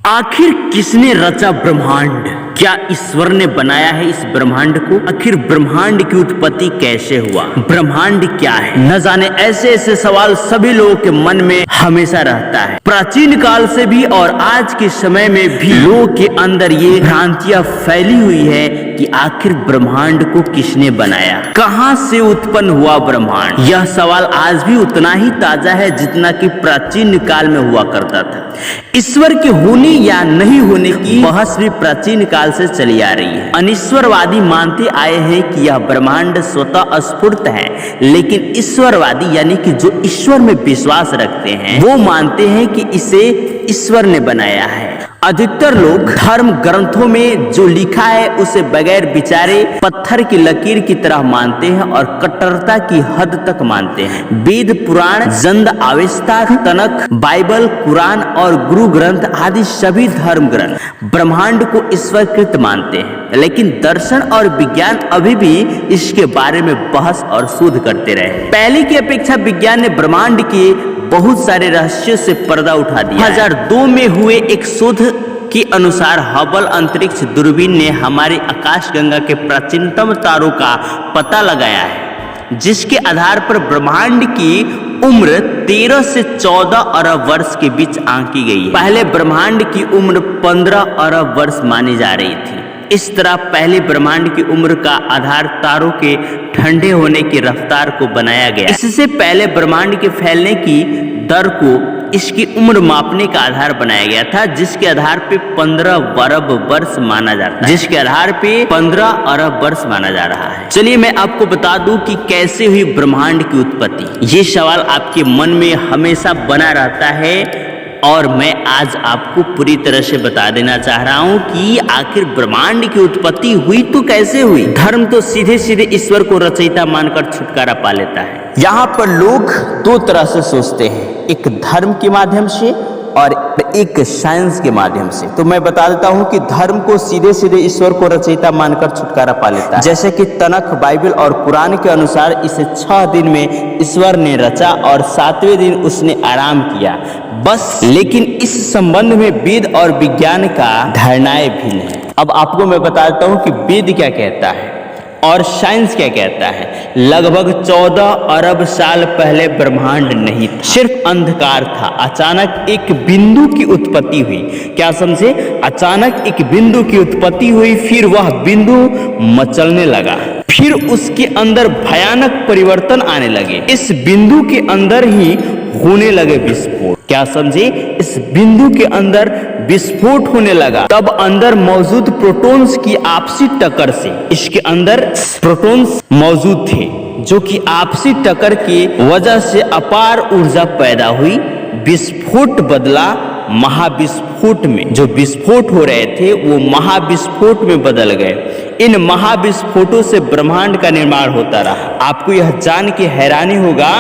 आखिर किसने रचा ब्रह्मांड? क्या ईश्वर ने बनाया है इस ब्रह्मांड को? आखिर ब्रह्मांड की उत्पत्ति कैसे हुआ? ब्रह्मांड क्या है? न जाने ऐसे ऐसे सवाल सभी लोगों के मन में हमेशा रहता है। प्राचीन काल से भी और आज के समय में भी लोगों के अंदर ये भ्रांतियां फैली हुई है कि आखिर ब्रह्मांड को किसने बनाया, कहां से उत्पन्न हुआ ब्रह्मांड। यह सवाल आज भी उतना ही ताजा है जितना कि प्राचीन काल में हुआ करता था। ईश्वर के होने या नहीं होने की बहस भी प्राचीन काल से चली आ रही है। अनिश्वरवादी मानते आए हैं कि यह ब्रह्मांड स्वतः स्फूर्त है, लेकिन ईश्वरवादी यानी कि जो ईश्वर में विश्वास रखते हैं वो मानते हैं कि इसे ईश्वर ने बनाया है। अधिकतर लोग धर्म ग्रंथों में जो लिखा है उसे बगैर विचारे पत्थर की लकीर की तरह मानते हैं और कट्टरता की हद तक मानते हैं। वेद, पुराण, जंद, अवेस्ता, तनख, बाइबल, कुरान और गुरु ग्रंथ आदि सभी धर्म ग्रंथ ब्रह्मांड को ईश्वरकृत मानते हैं, लेकिन दर्शन और विज्ञान अभी भी इसके बारे में बहस और शोध करते रहे। पहले की अपेक्षा विज्ञान ने ब्रह्मांड के बहुत सारे रहस्यों से पर्दा उठा दिया। 2002 में हुए एक शोध के अनुसार हबल अंतरिक्ष दूरबीन ने हमारी आकाशगंगा के प्राचीनतम तारों का पता लगाया है, जिसके आधार पर ब्रह्मांड की उम्र 13 से 14 अरब वर्ष के बीच आंकी गई है। पहले ब्रह्मांड की उम्र 15 अरब वर्ष मानी जा रही थी। इस तरह पहले ब्रह्मांड की उम्र का आधार तारों के ठंडे होने की रफ्तार को बनाया गया। इससे पहले ब्रह्मांड के फैलने की दर को इसकी उम्र मापने का आधार बनाया गया था, जिसके आधार पे 15 अरब वर्ष माना जाता है, 15 अरब वर्ष माना जा रहा है। चलिए मैं आपको बता दूं कि कैसे हुई ब्रह्मांड की उत्पत्ति। ये सवाल आपके मन में हमेशा बना रहता है और मैं आज आपको पूरी तरह से बता देना चाह रहा हूं कि आखिर ब्रह्मांड की उत्पत्ति हुई तो कैसे हुई। धर्म तो सीधे सीधे ईश्वर को रचयिता मानकर छुटकारा पा लेता है। यहाँ पर लोग दो तरह से सोचते हैं, एक धर्म के माध्यम से और एक साइंस के माध्यम से। तो मैं बता देता हूँ कि धर्म को सीधे सीधे ईश्वर को रचयिता मानकर छुटकारा पा लेता है। जैसे कि तनख, बाइबल और कुरान के अनुसार इसे 6 दिन में ईश्वर ने रचा और 7वें दिन उसने आराम किया, बस। लेकिन इस संबंध में वेद और विज्ञान का धारणाएं भिन्न है। अब आपको मैं बता देता हूँ कि वेद क्या कहता है और साइंस क्या कहता है। लगभग 14 अरब साल पहले ब्रह्मांड नहीं था, सिर्फ अंधकार था। अचानक एक बिंदु की उत्पत्ति हुई। क्या समझे? अचानक एक बिंदु की उत्पत्ति हुई, फिर वह बिंदु मचलने लगा, फिर उसके अंदर भयानक परिवर्तन आने लगे। इस बिंदु के अंदर ही होने लगे विस्फोट। क्या समझे? इस बिंदु के अंदर विस्फोट होने लगा। तब अंदर मौजूद प्रोटॉन्स की आपसी टक्कर से, इसके अंदर प्रोटॉन्स मौजूद थे जो कि आपसी टक्कर की वजह से अपार ऊर्जा पैदा हुई। विस्फोट बदला महाविस्फोट में। जो विस्फोट हो रहे थे वो महाविस्फोट में बदल गए। इन महाविस्फोटों से ब्रह्मांड का निर्माण होता रहा। आपको यह जान के हैरानी होगा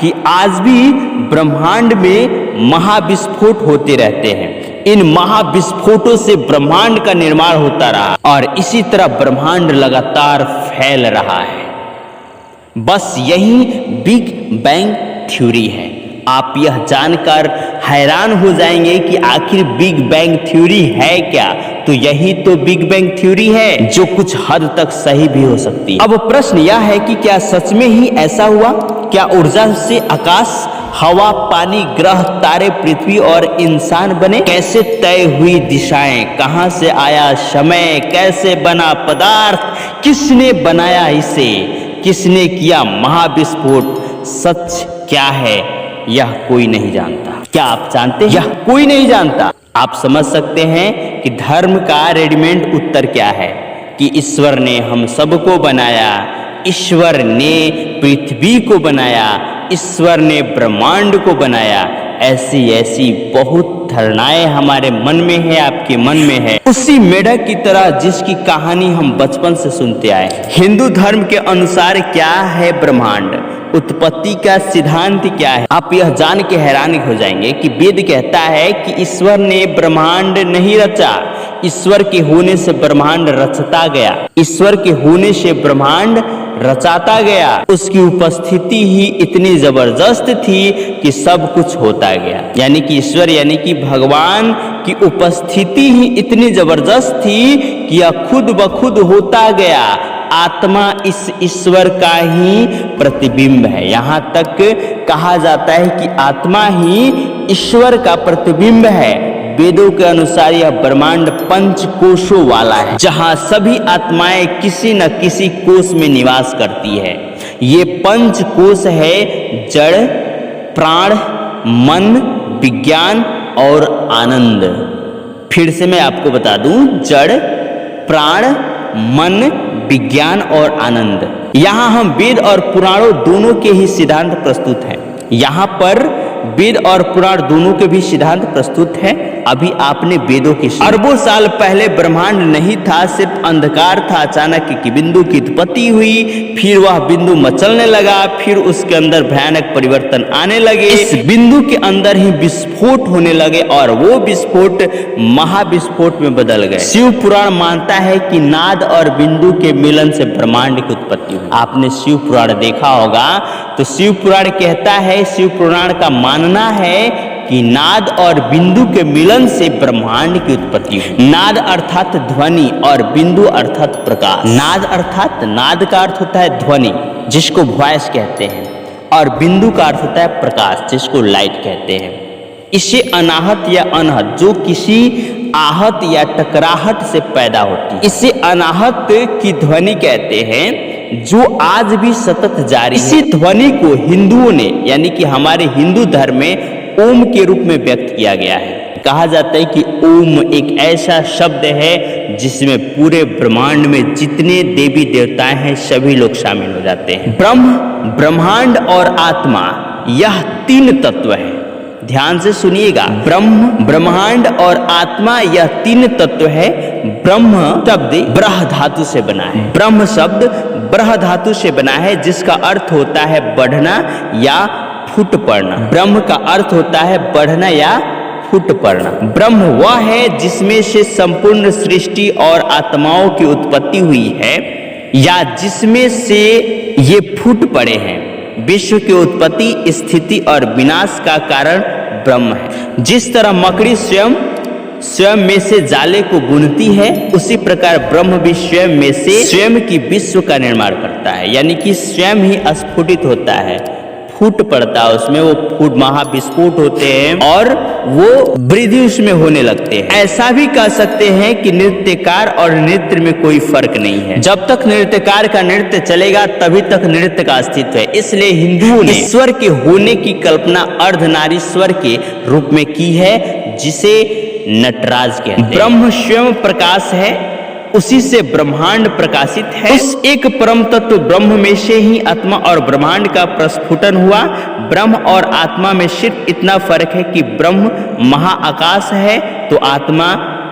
कि आज भी ब्रह्मांड में महाविस्फोट होते रहते हैं। इन महाविस्फोटों से ब्रह्मांड का निर्माण होता रहा और इसी तरह ब्रह्मांड लगातार फैल रहा है। बस यही बिग बैंग थ्योरी है। आप यह जानकर हैरान हो जाएंगे कि आखिर बिग बैंग थ्योरी है क्या। तो यही तो बिग बैंग थ्योरी है, जो कुछ हद तक सही भी हो सकती है। अब प्रश्न यह है कि क्या सच में ही ऐसा हुआ? क्या ऊर्जा से आकाश, हवा, पानी, ग्रह, तारे, पृथ्वी और इंसान बने? कैसे तय हुई दिशाएं? कहां से आया समय? कैसे बना पदार्थ? किसने बनाया इसे? किसने किया महाविस्फोट? सच क्या है यह कोई नहीं जानता। क्या आप जानते हैं? यह कोई नहीं जानता। आप समझ सकते हैं कि धर्म का रेडीमेड उत्तर क्या है कि ईश्वर ने हम सबको बनाया, ईश्वर ने पृथ्वी को बनाया, ईश्वर ने ब्रह्मांड को बनाया। ऐसी ऐसी बहुत धारणाएं हमारे मन में है, आपके मन में है, उसी मेढक की तरह जिसकी कहानी हम बचपन से सुनते आए। हिंदू धर्म के अनुसार क्या है ब्रह्मांड? उत्पत्ति का सिद्धांत क्या है? आप यह जान के हैरान हो जाएंगे कि वेद कहता है कि ईश्वर ने ब्रह्मांड नहीं रचा, ईश्वर के होने से ब्रह्मांड रचता गया। ईश्वर के होने से ब्रह्मांड रचाता गया। उसकी उपस्थिति ही इतनी जबरदस्त थी कि सब कुछ होता गया। यानी कि ईश्वर यानी कि भगवान की उपस्थिति ही इतनी जबरदस्त थी कि यह खुद ब खुद होता गया। आत्मा इस ईश्वर का ही प्रतिबिंब है। यहाँ तक कहा जाता है कि आत्मा ही ईश्वर का प्रतिबिंब है। वेदों के अनुसार यह ब्रह्मांड 5 कोशों वाला है, जहाँ सभी आत्माएं किसी न किसी कोश में निवास करती है। ये 5 कोश है जड़, प्राण, मन, विज्ञान और आनंद। फिर से मैं आपको बता दूं, जड़, प्राण, मन, विज्ञान और आनंद। यहाँ हम वेद और पुराणों दोनों के ही सिद्धांत प्रस्तुत हैं। यहाँ पर वेद और पुराण दोनों के भी सिद्धांत प्रस्तुत हैं। अभी आपने वेदों की अरबों साल पहले ब्रह्मांड नहीं था, सिर्फ अंधकार था। अचानक एक बिंदु की उत्पत्ति हुई, फिर वह बिंदु मचलने लगा, फिर उसके अंदर भयानक परिवर्तन आने लगे। इस बिंदु के अंदर ही विस्फोट होने लगे और वो विस्फोट महाविस्फोट में बदल गए। शिव पुराण मानता है कि नाद और बिंदु के मिलन से ब्रह्मांड की उत्पत्ति हुई। आपने शिव पुराण देखा होगा, तो शिव पुराण कहता है, शिव पुराण का मानना है कि नाद और बिंदु के मिलन से ब्रह्मांड की उत्पत्ति हुई। नाद अर्थात ध्वनि और बिंदु अर्थात प्रकाश। नाद अर्थात, नाद का अर्थ होता है ध्वनि, जिसको वॉइस कहते हैं, और बिंदु का अर्थ होता है प्रकाश, जिसको लाइट कहते हैं। इसे अनाहत या अनहत, जो किसी आहत या टकराहट से पैदा होती है, इसे अनाहत की ध्वनि कहते हैं, जो आज भी सतत जारी है। इसी ध्वनि को हिंदुओं ने, यानी कि हमारे हिंदू धर्म में ओम के रूप में व्यक्त किया गया है। कहा जाता है कि ओम एक ऐसा शब्द है जिसमें पूरे ब्रह्मांड में जितने देवी देवताएं हैं सभी लोग शामिल हो जाते हैं। ब्रह्म, ब्रह्मांड और आत्मा, यह 3 तत्व है। ध्यान से सुनिएगा, ब्रह्म, ब्रह्मांड और आत्मा, यह 3 तत्व है। ब्रह्म शब्द ब्रह धातु से बना है। ब्रह्म शब्द ब्रह धातु से बना है, जिसका अर्थ होता है बढ़ना या फूट पड़ना। ब्रह्म का अर्थ होता है बढ़ना या फूट पड़ना। ब्रह्म वह है जिसमें से संपूर्ण सृष्टि और आत्माओं की उत्पत्ति हुई है, या जिसमें से ये फूट पड़े हैं। विश्व की उत्पत्ति, स्थिति और विनाश का कारण ब्रह्म है। जिस तरह मकड़ी स्वयं में से जाले को बुनती है, उसी प्रकार ब्रह्म भी स्वयं में से स्वयं की विश्व का निर्माण करता है। यानी कि स्वयं ही स्फुटित होता है, फूट पड़ता है उसमें, वो फूट महाविस्फोट होते हैं और वो वृद्धि उसमें होने लगते हैं। ऐसा भी कह सकते हैं कि नृत्यकार और नृत्य में कोई फर्क नहीं है। जब तक नृत्यकार का नृत्य चलेगा तभी तक नृत्य का अस्तित्व है। इसलिए हिंदुओं ने ईश्वर के होने की कल्पना अर्धनारीश्वर के रूप में की है, जिसे नटराज कहते हैं। ब्रह्म स्वयं प्रकाश है, उसी से ब्रह्मांड प्रकाशित है। उस एक परम तत्व ब्रह्म में से ही आत्मा और ब्रह्मांड का प्रस्फुटन हुआ। ब्रह्म और आत्मा में सिर्फ इतना फर्क है कि ब्रह्म महाआकाश है तो आत्मा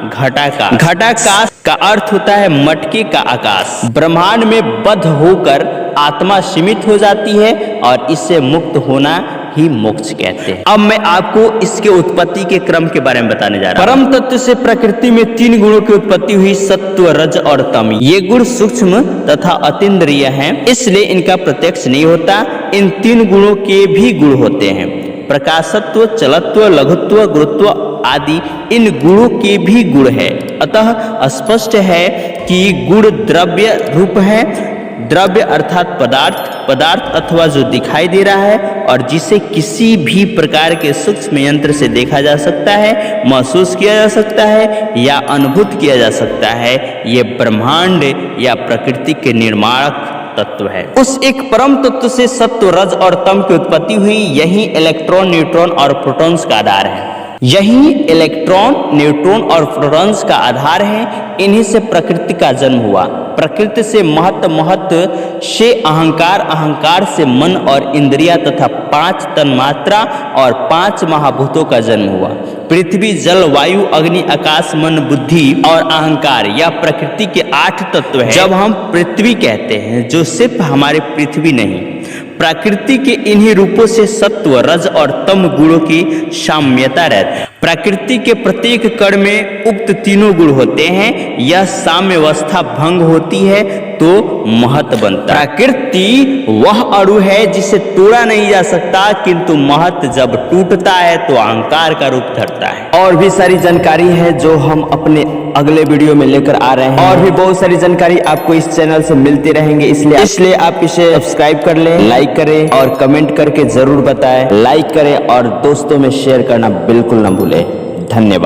घटाकाश। घटाकाश का अर्थ होता है मटके का आकाश। ब्रह्मांड में बद्ध होकर आत्मा सीमित हो जाती है और इससे मुक्त होना ही मोक्ष कहते हैं। अब मैं आपको इसके उत्पत्ति के क्रम के बारे में बताने जा रहा हूं। परम तत्व से प्रकृति में 3 गुणों की उत्पत्ति हुई, सत्व, रज और तम। ये गुण सूक्ष्म तथा अतीन्द्रिय हैं, इसलिए इनका प्रत्यक्ष नहीं होता। इन 3 गुणों के भी गुण होते हैं। प्रकाशत्व, चलत्व, लघुत्व, गुरुत्व आदि इन गुणों के भी गुण है। अतः स्पष्ट है कि गुण द्रव्य रूप है। द्रव्य अर्थात पदार्थ, पदार्थ अथवा जो दिखाई दे रहा है और जिसे किसी भी प्रकार के सूक्ष्म यंत्र से देखा जा सकता है, महसूस किया जा सकता है या अनुभूत किया जा सकता है, ये ब्रह्मांड या प्रकृति के निर्माणक तत्व है। उस एक परम तत्व से सत्व, रज और तम की उत्पत्ति हुई। यही इलेक्ट्रॉन, न्यूट्रॉन और प्रोटॉन्स का आधार है। यही इलेक्ट्रॉन, न्यूट्रॉन और प्रोटॉन्स का आधार है। इन्हीं से प्रकृति का जन्म हुआ। प्रकृति से महत्व, महत्व से अहंकार, अहंकार से मन और इंद्रिया तथा 5 तन्मात्रा और 5 महाभूतों का जन्म हुआ। पृथ्वी, जल, वायु, अग्नि, आकाश, मन, बुद्धि और अहंकार यह प्रकृति के 8 तत्व हैं। जब हम पृथ्वी कहते हैं, जो सिर्फ हमारे पृथ्वी नहीं, प्रकृति के इन्हीं रूपों से सत्व, रज और तम गुणों की साम्यता रहती है। प्रकृति के प्रत्येक कण में उक्त तीनों गुण होते हैं। यह साम्यावस्था भंग होती है तो महत बनता है। प्रकृति वह अणु है जिसे तोड़ा नहीं जा सकता, किंतु महत जब टूटता है तो अहंकार का रूप धरता है। और भी सारी जानकारी है जो हम अपने अगले वीडियो में लेकर आ रहे हैं, और भी बहुत सारी जानकारी आपको इस चैनल से मिलती रहेंगे, इसलिए आप इसे सब्सक्राइब कर लें, लाइक करें और कमेंट करके जरूर बताएं। लाइक करें और दोस्तों में शेयर करना बिल्कुल ना भूलें। धन्यवाद।